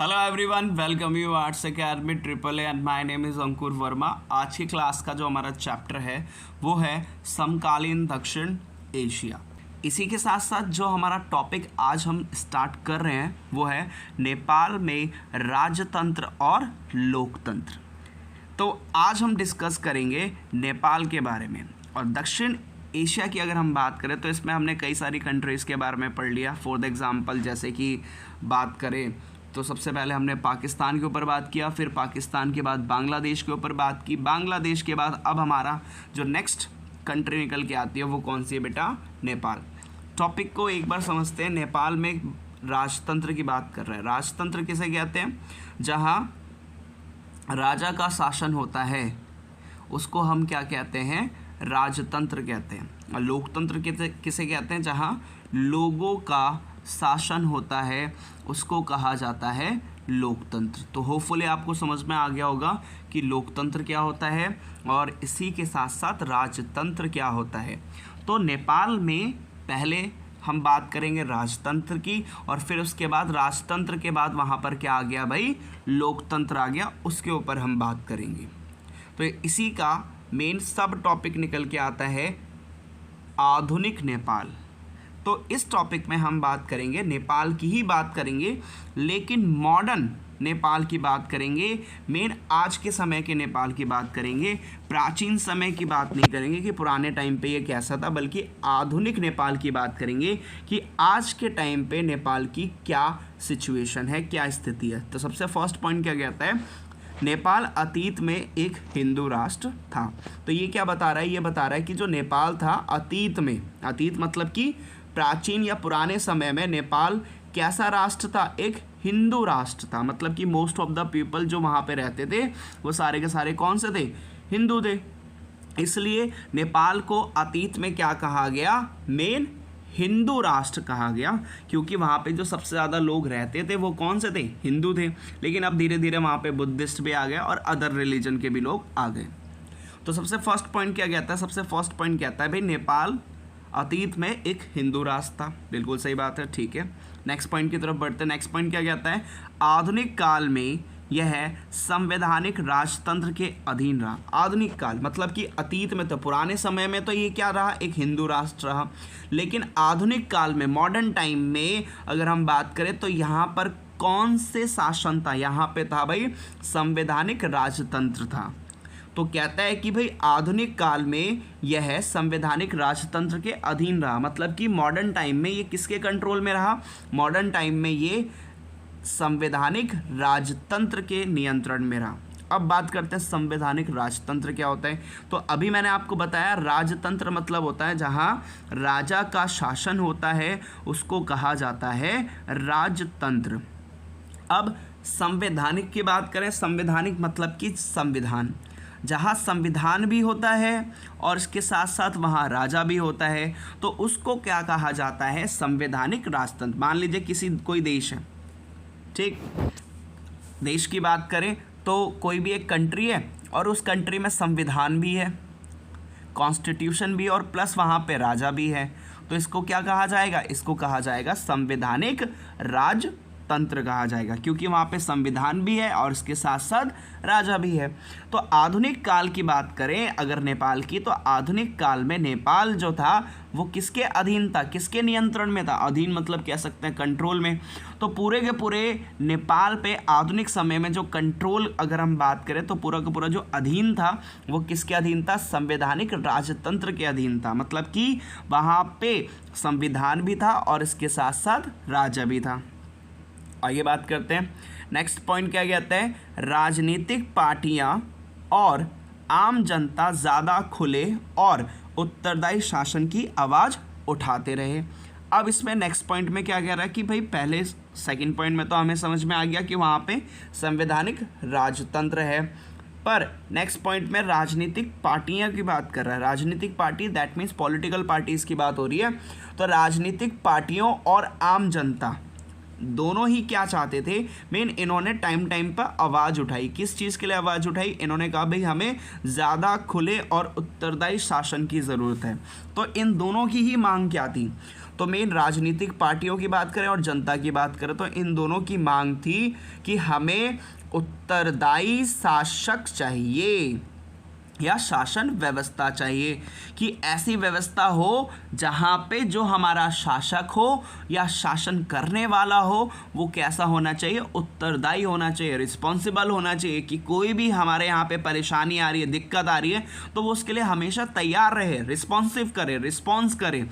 Hello everyone, welcome you arts academy triple A and my name is Ankur Verma. आज की class का जो हमारा चैप्टर है वो है समकालीन दक्षिण एशिया। इसी के साथ साथ जो हमारा टॉपिक आज हम स्टार्ट कर रहे हैं वो है नेपाल में राजतंत्र और लोकतंत्र। तो आज हम डिस्कस करेंगे नेपाल के बारे में। और दक्षिण एशिया की अगर हम बात करें तो इसमें हमने कई सारी कंट्रीज़ के बारे में पढ़ लिया। फॉर द एग्ज़ाम्पल जैसे कि बात करें तो सबसे पहले हमने पाकिस्तान के ऊपर बात किया, फिर पाकिस्तान के बाद बांग्लादेश के ऊपर बात की, बांग्लादेश के बाद अब हमारा जो नेक्स्ट कंट्री निकल के आती है वो कौन सी है बेटा? नेपाल। टॉपिक को एक बार समझते हैं। नेपाल में राजतंत्र की बात कर रहे हैं। राजतंत्र किसे कहते हैं? जहाँ राजा का शासन होता है उसको हम क्या कहते हैं? राजतंत्र कहते हैं। और लोकतंत्र किसे कहते हैं? जहाँ लोगों का शासन होता है उसको कहा जाता है लोकतंत्र। तो होपफुली आपको समझ में आ गया होगा कि लोकतंत्र क्या होता है और इसी के साथ साथ राजतंत्र क्या होता है। तो नेपाल में पहले हम बात करेंगे राजतंत्र की, और फिर उसके बाद राजतंत्र के बाद वहाँ पर क्या आ गया भाई? लोकतंत्र आ गया। उसके ऊपर हम बात करेंगे। तो इसी का मेन सब टॉपिक निकल के आता है आधुनिक नेपाल। तो इस टॉपिक में हम बात करेंगे नेपाल की ही बात करेंगे, लेकिन मॉडर्न नेपाल की बात करेंगे। मेन आज के समय के नेपाल की बात करेंगे। प्राचीन समय की बात नहीं करेंगे कि पुराने टाइम पे ये कैसा था, बल्कि आधुनिक नेपाल की बात करेंगे कि आज के टाइम पे नेपाल की क्या सिचुएशन है, क्या स्थिति है। तो सबसे फर्स्ट पॉइंट क्या कहता है? नेपाल अतीत में एक हिंदू राष्ट्र था। तो ये क्या बता रहा है? ये बता रहा है कि जो नेपाल था अतीत में, अतीत मतलब कि प्राचीन या पुराने समय में नेपाल कैसा राष्ट्र था? एक हिंदू राष्ट्र था। मतलब कि मोस्ट ऑफ द पीपल जो वहाँ पे रहते थे वो सारे के सारे कौन से थे? हिंदू थे। इसलिए नेपाल को अतीत में क्या कहा गया? मेन हिंदू राष्ट्र कहा गया, क्योंकि वहाँ पे जो सबसे ज़्यादा लोग रहते थे वो कौन से थे? हिंदू थे। लेकिन अब धीरे धीरे वहाँ पे बुद्धिस्ट भी आ गए और अदर रिलीजन के भी लोग आ गए। तो सबसे फर्स्ट पॉइंट क्या कहता है? सबसे फर्स्ट पॉइंट कहता है भाई नेपाल अतीत में एक हिंदू राष्ट्र था। बिल्कुल सही बात है, ठीक है। नेक्स्ट पॉइंट की तरफ बढ़ते हैं। नेक्स्ट पॉइंट क्या कहता है? आधुनिक काल में यह संवैधानिक राजतंत्र के अधीन रहा। आधुनिक काल मतलब कि अतीत में तो, पुराने समय में तो ये क्या रहा? एक हिंदू राष्ट्र रहा। लेकिन आधुनिक काल में, मॉडर्न टाइम में अगर हम बात करें तो यहाँ पर कौन से शासन था? यहाँ पे था भाई संवैधानिक राजतंत्र था। तो कहता है कि भाई आधुनिक काल में यह संवैधानिक राजतंत्र के अधीन रहा। मतलब कि मॉडर्न टाइम में ये किसके कंट्रोल में रहा? मॉडर्न टाइम में ये संवैधानिक राजतंत्र के नियंत्रण में रहा। अब बात करते हैं संवैधानिक राजतंत्र क्या होता है। तो अभी मैंने आपको बताया राजतंत्र मतलब होता है जहाँ राजा का शासन होता है उसको कहा जाता है राजतंत्र। अब संवैधानिक की बात करें, संवैधानिक मतलब कि संविधान, जहाँ संविधान भी होता है और इसके साथ साथ वहाँ राजा भी होता है, तो उसको क्या कहा जाता है? संवैधानिक राजतंत्र। मान लीजिए कोई देश है, ठीक, देश की बात करें तो कोई भी एक कंट्री है और उस कंट्री में संविधान भी है, कॉन्स्टिट्यूशन भी, और प्लस वहाँ पे राजा भी है। तो इसको क्या कहा जाएगा? इसको कहा जाएगा संवैधानिक राजतंत्र कहा जाएगा, क्योंकि वहाँ पे संविधान भी है और इसके साथ साथ राजा भी है। तो आधुनिक काल की बात करें अगर नेपाल की, तो आधुनिक काल में नेपाल जो था वो किसके अधीन था? किसके नियंत्रण में था? अधीन मतलब कह सकते हैं कंट्रोल में। तो पूरे के पूरे नेपाल पे आधुनिक समय में जो कंट्रोल अगर हम बात करें तो पूरा का पूरा जो अधीन था वो किसके अधीन था? संवैधानिक राजतंत्र के अधीन था। मतलब कि वहाँ पे संविधान भी था और इसके साथ साथ राजा भी था। आगे बात करते हैं। नेक्स्ट पॉइंट क्या कहते हैं? राजनीतिक पार्टियां और आम जनता ज़्यादा खुले और उत्तरदायी शासन की आवाज़ उठाते रहे। अब इसमें नेक्स्ट पॉइंट में क्या कह रहा है कि भाई पहले सेकंड पॉइंट में तो हमें समझ में आ गया कि वहाँ पे संवैधानिक राजतंत्र है, पर नेक्स्ट पॉइंट में राजनीतिक पार्टियां की बात कर रहा है। राजनीतिक party that means political parties की बात हो रही है। तो राजनीतिक पार्टियों और आम जनता दोनों ही क्या चाहते थे? मेन इन्होंने टाइम पर आवाज़ उठाई। किस चीज़ के लिए आवाज़ उठाई? इन्होंने कहा भाई हमें ज़्यादा खुले और उत्तरदायी शासन की ज़रूरत है। तो इन दोनों की ही मांग क्या थी? तो मेन राजनीतिक पार्टियों की बात करें और जनता की बात करें तो इन दोनों की मांग थी कि हमें उत्तरदायी शासक चाहिए या शासन व्यवस्था चाहिए, कि ऐसी व्यवस्था हो जहाँ पे जो हमारा शासक हो या शासन करने वाला हो वो कैसा होना चाहिए, उत्तरदायी होना चाहिए, रिस्पॉन्सिबल होना चाहिए, कि कोई भी हमारे यहाँ पे परेशानी आ रही है, दिक्कत आ रही है तो वो उसके लिए हमेशा तैयार रहे, रिस्पॉन्सिव करे, रिस्पॉन्स करे।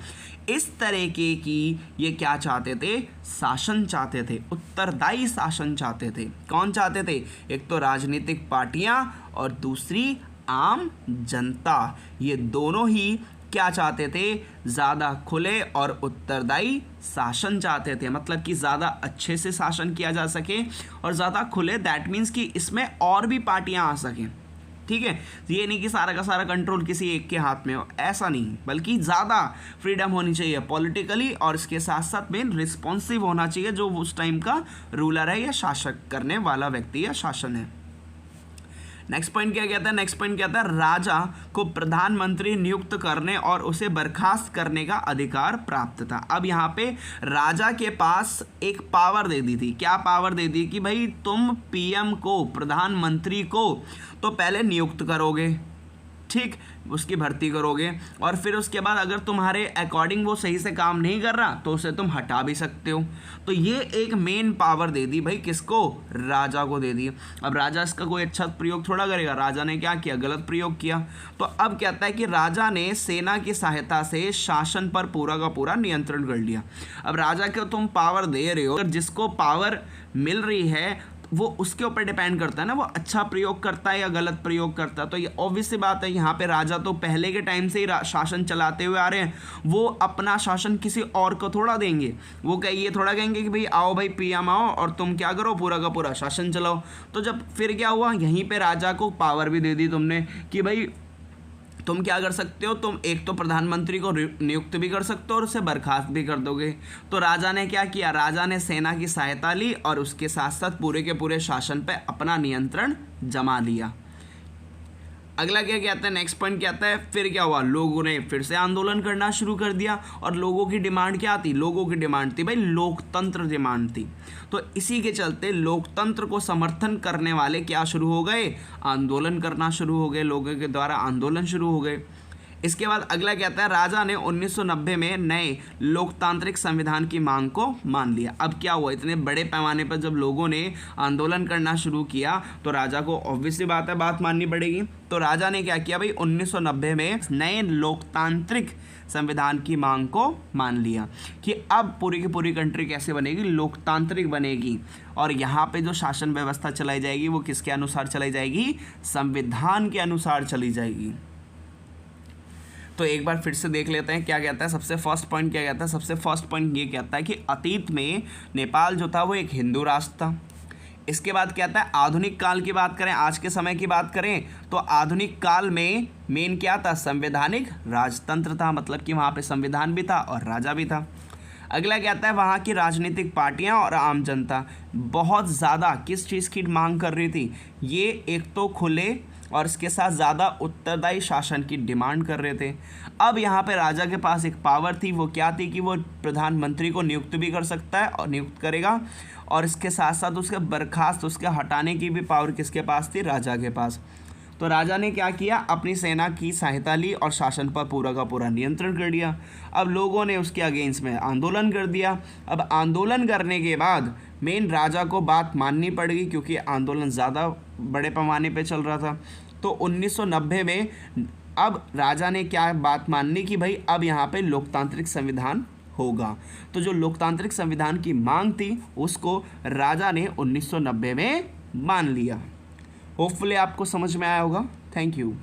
इस तरीके की ये क्या चाहते थे, शासन चाहते थे, उत्तरदायी शासन चाहते थे। कौन चाहते थे, एक तो राजनीतिक पार्टियां और दूसरी आम जनता, ये दोनों ही क्या चाहते थे, ज़्यादा खुले और उत्तरदायी शासन चाहते थे, मतलब कि ज़्यादा अच्छे से शासन किया जा सके और ज़्यादा खुले, दैट मीन्स कि इसमें और भी पार्टियां आ सकें। ठीक है, ये नहीं कि सारा का सारा कंट्रोल किसी एक के हाथ में हो, ऐसा नहीं, बल्कि ज़्यादा फ्रीडम होनी चाहिए पॉलिटिकली और इसके साथ साथ मेन रिस्पॉन्सिव होना चाहिए जो उस टाइम का रूलर है या शासक करने वाला व्यक्ति या शासन है। नेक्स्ट पॉइंट क्या कहता है, नेक्स्ट पॉइंट कहता है राजा को प्रधानमंत्री नियुक्त करने और उसे बर्खास्त करने का अधिकार प्राप्त था। अब यहाँ पे राजा के पास एक पावर दे दी थी। क्या पावर दे दी कि भाई तुम पीएम को, प्रधानमंत्री को तो पहले नियुक्त करोगे, ठीक, उसकी भर्ती करोगे और फिर उसके बाद अगर तुम्हारे अकॉर्डिंग वो सही से काम नहीं कर रहा तो उसे तुम हटा भी सकते हो। तो ये एक मेन पावर दे दी भाई, किसको, राजा को दे दी। अब राजा इसका कोई अच्छा प्रयोग थोड़ा करेगा, राजा ने क्या किया, गलत प्रयोग किया। तो अब कहता है कि राजा ने सेना की सहायता से शासन पर पूरा का पूरा नियंत्रण कर लिया। अब राजा को तुम पावर दे रहे हो, अगर जिसको पावर मिल रही है वो उसके ऊपर डिपेंड करता है ना, वो अच्छा प्रयोग करता है या गलत प्रयोग करता है। तो ये ऑब्वियस सी बात है, यहाँ पे राजा तो पहले के टाइम से ही शासन चलाते हुए आ रहे हैं, वो अपना शासन किसी और को थोड़ा देंगे। वो ये थोड़ा कहेंगे कि भाई आओ भाई पीएम आओ और तुम क्या करो, पूरा का पूरा शासन चलाओ। तो जब फिर क्या हुआ, यहीं पे राजा को पावर भी दे दी तुमने कि भाई तुम क्या कर सकते हो, तुम एक तो प्रधानमंत्री को नियुक्त भी कर सकते हो और उसे बर्खास्त भी कर दोगे। तो राजा ने क्या किया, राजा ने सेना की सहायता ली और उसके साथ साथ पूरे के पूरे शासन पे अपना नियंत्रण जमा लिया। अगला क्या कहता है, नेक्स्ट पॉइंट कहता है फिर क्या हुआ, लोगों ने फिर से आंदोलन करना शुरू कर दिया। और लोगों की डिमांड क्या थी, लोगों की डिमांड थी भाई लोकतंत्र डिमांड थी। तो इसी के चलते लोकतंत्र को समर्थन करने वाले क्या शुरू हो गए, आंदोलन करना शुरू हो गए, लोगों के द्वारा आंदोलन शुरू हो गए। इसके बाद अगला कहता है राजा ने 1990 में नए लोकतांत्रिक संविधान की मांग को मान लिया। अब क्या हुआ, इतने बड़े पैमाने पर जब लोगों ने आंदोलन करना शुरू किया तो राजा को ऑब्वियसली बात है बात माननी पड़ेगी। तो राजा ने क्या किया भाई, 1990 में नए लोकतांत्रिक संविधान की मांग को मान लिया कि अब पूरी की पूरी कंट्री कैसे बनेगी, लोकतांत्रिक बनेगी। और यहाँ पे जो शासन व्यवस्था चलाई जाएगी वो किसके अनुसार चलाई जाएगी, संविधान के अनुसार चली जाएगी। तो एक बार फिर से देख लेते हैं क्या कहता है। सबसे फर्स्ट पॉइंट क्या कहता है, सबसे फर्स्ट पॉइंट ये कहता है कि अतीत में नेपाल जो था वो एक हिंदू राष्ट्र था। इसके बाद कहता है आधुनिक काल की बात करें, आज के समय की बात करें तो आधुनिक काल में मेन क्या था, संवैधानिक राजतंत्र था, मतलब कि वहाँ पे संविधान भी था और राजा भी था। अगला कहता है वहाँ की राजनीतिक पार्टियाँ और आम जनता बहुत ज़्यादा किस चीज़ की मांग कर रही थी, ये एक तो खुले और इसके साथ ज़्यादा उत्तरदायी शासन की डिमांड कर रहे थे। अब यहाँ पे राजा के पास एक पावर थी, वो क्या थी कि वो प्रधानमंत्री को नियुक्त भी कर सकता है और नियुक्त करेगा और इसके साथ साथ उसके बर्खास्त, उसके हटाने की भी पावर किसके पास थी, राजा के पास। तो राजा ने क्या किया, अपनी सेना की सहायता ली और शासन पर पूरा का पूरा नियंत्रण कर लिया। अब लोगों ने उसके अगेंस्ट में आंदोलन कर दिया। अब आंदोलन करने के बाद मेन राजा को बात माननी पड़ गई क्योंकि आंदोलन ज़्यादा बड़े पैमाने पे चल रहा था। तो 1990 में अब राजा ने क्या बात माननी कि भाई अब यहाँ पे लोकतांत्रिक संविधान होगा। तो जो लोकतांत्रिक संविधान की मांग थी उसको राजा ने 1990 में मान लिया। होपफुली आपको समझ में आया होगा। Thank you.